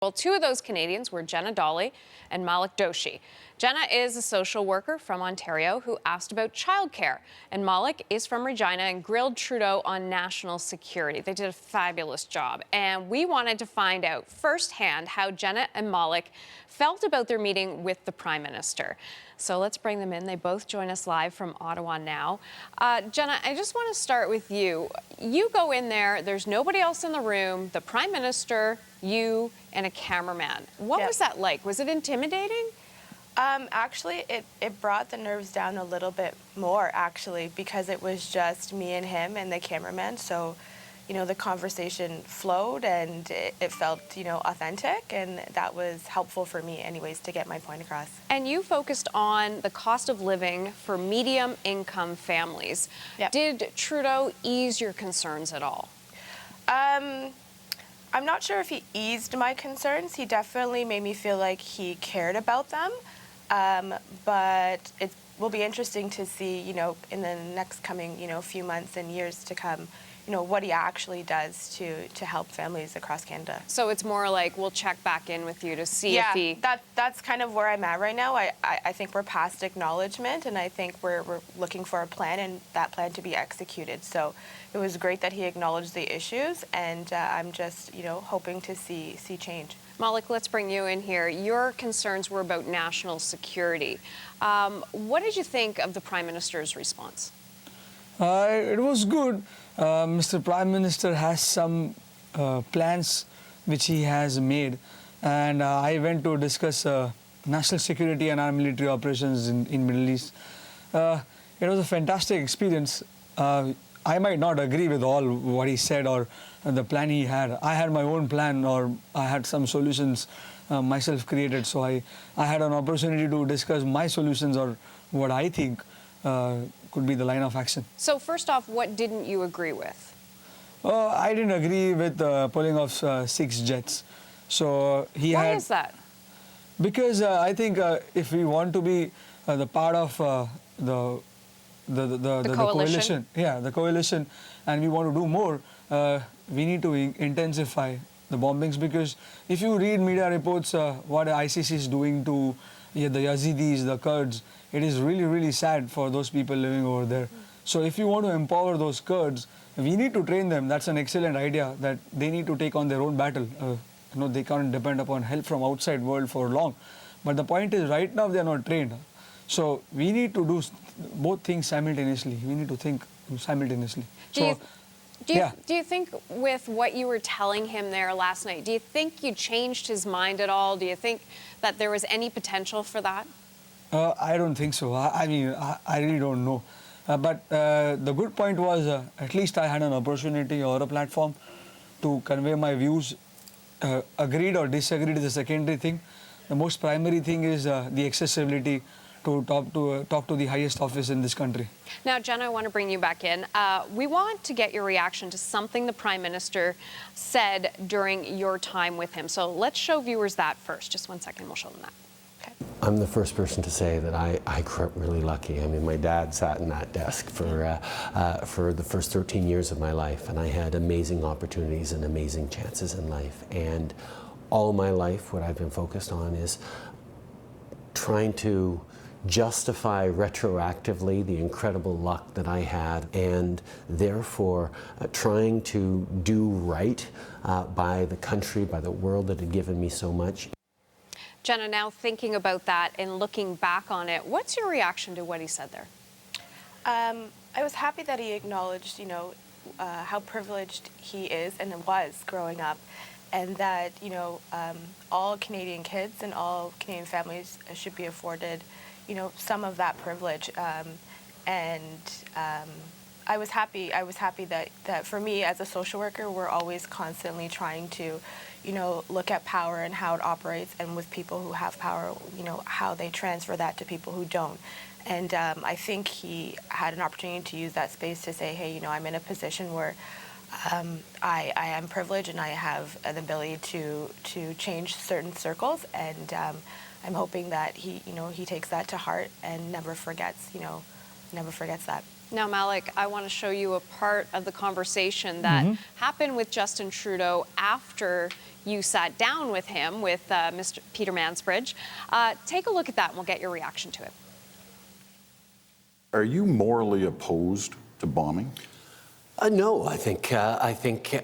Well, two of those Canadians were Jenna Dolly and Malik Doshi. Jenna is a social worker from Ontario who asked about childcare, and Malik is from Regina and grilled Trudeau on national security. They did a fabulous job, and we wanted to find out firsthand how Jenna and Malik felt about their meeting with the Prime Minister. So let's bring them in. They both join us live from Ottawa now. Jenna, I just want to start with you. You go in there, there's nobody else in the room, the Prime Minister, you, and a cameraman. What was that like? Was it intimidating? Actually, it brought the nerves down a little bit more, actually, because it was just me and him and the cameraman. So, you know, the conversation flowed and it felt, you know, authentic, and that was helpful for me anyways to get my point across. And you focused on the cost of living for medium income families. Yep. Did Trudeau ease your concerns at all? I'm not sure if he eased my concerns. He definitely made me feel like he cared about them. But it will be interesting to see, you know, in the next coming, you know, few months and years to come, you know, what he actually does to help families across Canada. So it's more like we'll check back in with you to see if he... that's kind of where I'm at right now. I think we're past acknowledgement, and I think we're looking for a plan and that plan to be executed. So it was great that he acknowledged the issues, and I'm just, you know, hoping to see change. Malik, let's bring you in here. Your concerns were about national security. What did you think of the Prime Minister's response? It was good. Mr. Prime Minister has some plans which he has made, and I went to discuss national security and our military operations in Middle East. It was a fantastic experience. I might not agree with all what he said or the plan he had. I had my own plan, or I had some solutions myself created, so I had an opportunity to discuss my solutions or what I think could be the line of action. So first off, what didn't you agree with? I didn't agree with pulling off 6 jets. So Why is that? Because I think if we want to be the part of the coalition, the coalition, and we want to do more, we need to intensify the bombings. Because if you read media reports, what ICC is doing to the Yazidis, the Kurds, it is really, really sad for those people living over there. So if you want to empower those Kurds, we need to train them. That's an excellent idea, that they need to take on their own battle. You know, they can't depend upon help from outside world for long. But the point is, right now they are not trained. So we need to do both things simultaneously. We need to think simultaneously. Do you think with what you were telling him there last night, do you think you changed his mind at all? Do you think that there was any potential for that? I don't think so. I mean, I really don't know. But the good point was at least I had an opportunity or a platform to convey my views. Agreed or disagreed is a secondary thing. The most primary thing is the accessibility to talk to the highest office in this country. Now, Jenna, I want to bring you back in. We want to get your reaction to something the Prime Minister said during your time with him. So let's show viewers that first. Just 1 second, we'll show them that. Okay. I'm the first person to say that I grew up really lucky. I mean, my dad sat in that desk for the first 13 years of my life, and I had amazing opportunities and amazing chances in life. And all my life, what I've been focused on is trying to justify retroactively the incredible luck that I had, and therefore trying to do right by the country, by the world that had given me so much. Jenna, now thinking about that and looking back on it, what's your reaction to what he said there? I was happy that he acknowledged, you know, how privileged he is and was growing up, and that, you know, all Canadian kids and all Canadian families should be afforded, you know, some of that privilege. I was happy that for me as a social worker, we're always constantly trying to, you know, look at power and how it operates, and with people who have power, you know, how they transfer that to people who don't. And I think he had an opportunity to use that space to say, hey, you know, I'm in a position where I am privileged and I have an ability to change certain circles, and I'm hoping that he takes that to heart and never forgets that. Now, Malik, I want to show you a part of the conversation that happened with Justin Trudeau after you sat down with him, with Mr. Peter Mansbridge. Take a look at that and we'll get your reaction to it. Are you morally opposed to bombing? No, I think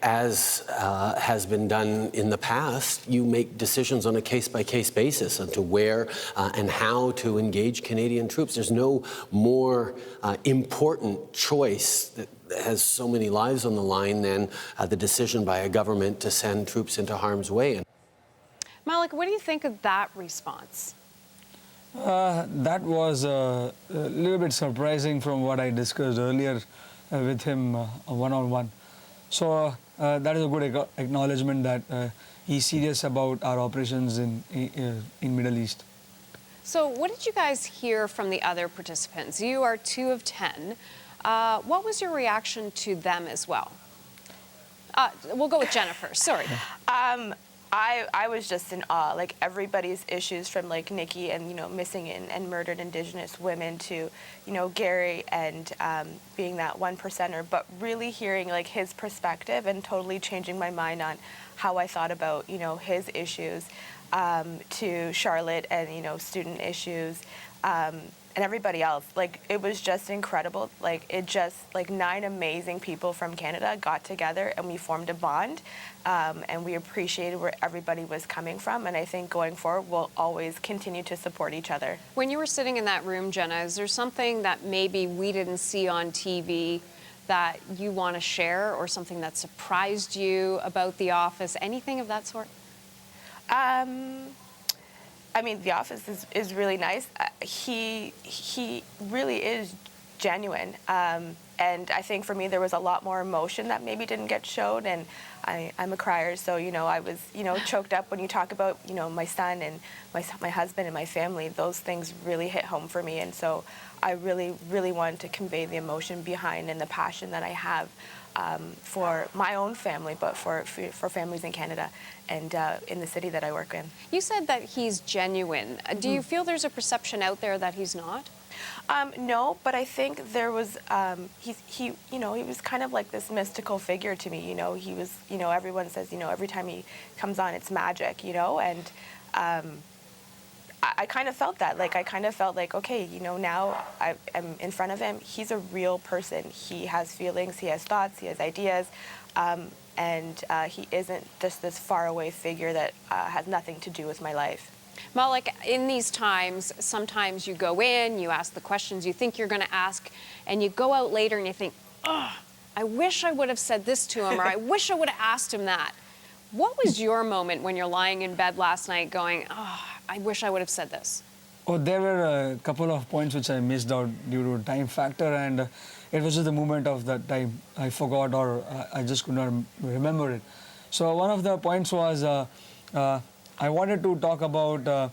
as has been done in the past, you make decisions on a case-by-case basis as to where and how to engage Canadian troops. There's no more important choice that has so many lives on the line than the decision by a government to send troops into harm's way. Malik, what do you think of that response? That was a little bit surprising from what I discussed earlier with him one-on-one. So that is a good acknowledgement that he's serious about our operations in Middle East. So what did you guys hear from the other participants? You are 2 of 10. What was your reaction to them as well? We'll go with Jennifer. Sorry. I was just in awe, like everybody's issues from like Nikki and, missing and murdered Indigenous women to, Gary and being that 1%er, but really hearing like his perspective and totally changing my mind on how I thought about, his issues, to Charlotte and, student issues, and everybody else. Like, it was just incredible. Like, 9 amazing people from Canada got together and we formed a bond, and we appreciated where everybody was coming from. And I think going forward, we'll always continue to support each other. When you were sitting in that room, Jenna, is there something that maybe we didn't see on TV that you want to share, or something that surprised you about the office? Anything of that sort? I mean, the office is really nice. He really is genuine. And I think for me, there was a lot more emotion that maybe didn't get showed. And I'm a crier, so, I was, choked up when you talk about, my son and my husband and my family. Those things really hit home for me. And so I really, really wanted to convey the emotion behind and the passion that I have for my own family, but for families in Canada and in the city that I work in. You said that he's genuine. Do you feel there's a perception out there that he's not? No, but I think there was, he was kind of like this mystical figure to me. He was, everyone says, every time he comes on, it's magic, and I kind of felt that. Like, I kind of felt like, okay, now I'm in front of him. He's a real person. He has feelings, he has thoughts, he has ideas, and he isn't just this faraway figure that has nothing to do with my life. Malik, in these times, sometimes you go in, you ask the questions you think you're going to ask, and you go out later and you think, oh, I wish I would have said this to him, or I wish I would have asked him that. What was your moment when you're lying in bed last night going, oh, I wish I would have said this? Oh, there were a couple of points which I missed out due to time factor, and it was just the moment of that time. I forgot, or I just could not remember it. So one of the points was I wanted to talk about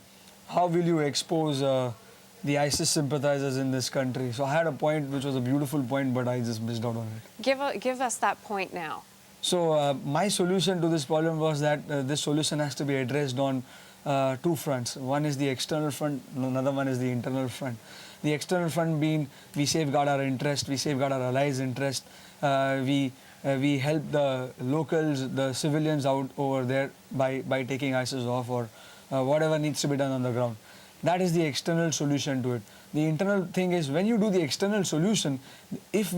how will you expose the ISIS sympathizers in this country. So I had a point which was a beautiful point, but I just missed out on it. Give us that point now. So my solution to this problem was that this solution has to be addressed on 2 fronts. One is the external front, another one is the internal front. The external front being we safeguard our interest, we safeguard our allies' interest, we help the locals, the civilians out over there by taking ISIS off, or whatever needs to be done on the ground. That is the external solution to it. The internal thing is, when you do the external solution, if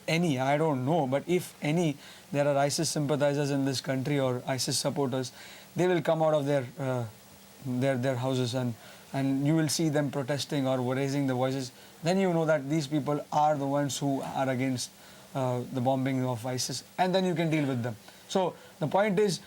any, I don't know, but if any, there are ISIS sympathizers in this country or ISIS supporters, they will come out of their houses, and you will see them protesting or raising the voices. Then you know that these people are the ones who are against the bombing of ISIS, and then you can deal with them. So the point is,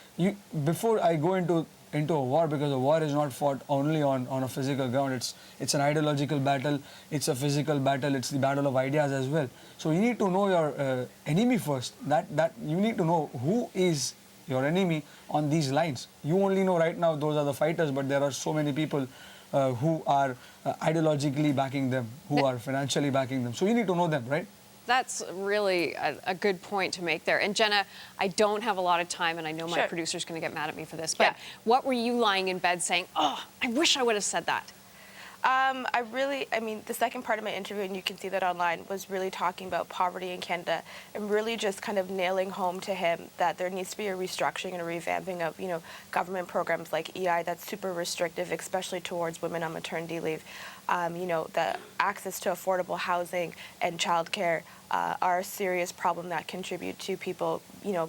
before I go into a war, because a war is not fought only on a physical ground, it's an ideological battle, it's a physical battle, it's the battle of ideas as well. So you need to know your enemy first. That you need to know who is your enemy on these lines. You only know right now those are the fighters, but there are so many people who are ideologically backing them, who are financially backing them. So you need to know them, right? That's really a good point to make there. And Jenna, I don't have a lot of time, and I know my Sure. producer's going to get mad at me for this, but Yeah. what were you lying in bed saying, oh, I wish I would have said that? I mean, the second part of my interview, and you can see that online, was really talking about poverty in Canada and really just kind of nailing home to him that there needs to be a restructuring and a revamping of, government programs like EI that's super restrictive, especially towards women on maternity leave. The access to affordable housing and childcare are a serious problem that contribute to people,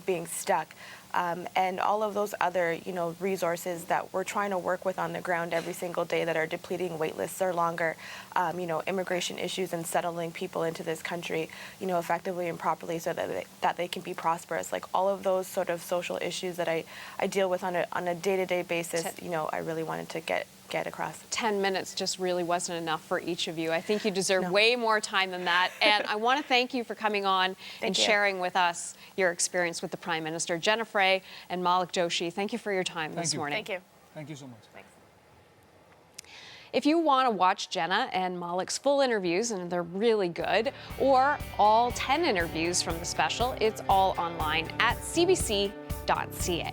being stuck. And all of those other, resources that we're trying to work with on the ground every single day that are depleting wait lists are longer, immigration issues and settling people into this country, effectively and properly so that they can be prosperous. Like all of those sort of social issues that I deal with on a day-to-day basis, I really wanted to get across. 10 minutes just really wasn't enough for each of you. I think you deserve way more time than that. And I want to thank you for coming on and sharing with us your experience with the Prime Minister. Jenna Frey and Malik Doshi, thank you for your time this morning. Thank you. Thank you so much. Thanks. If you want to watch Jenna and Malik's full interviews, and they're really good, or all 10 interviews from the special, it's all online at CBC.ca.